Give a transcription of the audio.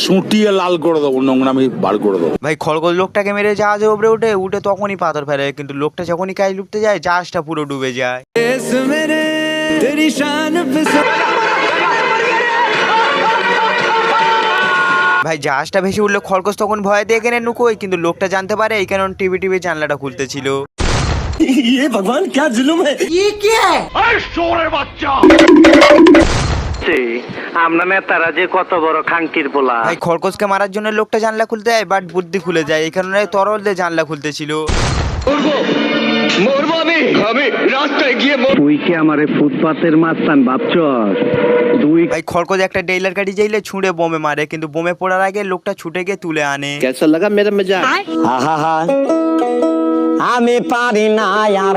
সুটিয়ে লাল করে দেবো, নোংরামি বার করে দেবো। ভাই খরগোশ লোকটাকে মেরে জাহাজে উপরে উঠে তখনই পাথর ফেলে, কিন্তু লোকটা যখনই কাজ লুটতে যায় জাহাজটা পুরো ডুবে যায়। ভাই জাহাজটা ভেসে উঠলে খরগোশ তখন ভয় দিয়ে কেনে নুকোয়, কিন্তু লোকটা জানতে পারে এই কারণ টিভি জানলাটা খুলতেছিল। ये भगवान क्या जुल्म है, ये क्या है? আমরা নেতারা যে কত বড় খানকির পোলা। ভাই খরগোশকে মারার জন্য লোকটা জানলা খুলতে যায়, বাট বুদ্ধি খুলে যায়, এই কারণে তরল দিয়ে জানলা খুলতেছিল। তুই কি আমারে ফুটপাতের মাস্তান ভাবছস? ভাই খরগোশ একটা ডেইলার গাড়ি যাইলে ছুঁড়ে বোমে মারে, কিন্তু বোমে পড়ার আগে লোকটা ছুটে গিয়ে তুলে আনে। कैसा लगा मेरा मजाक? আমি পারি না আর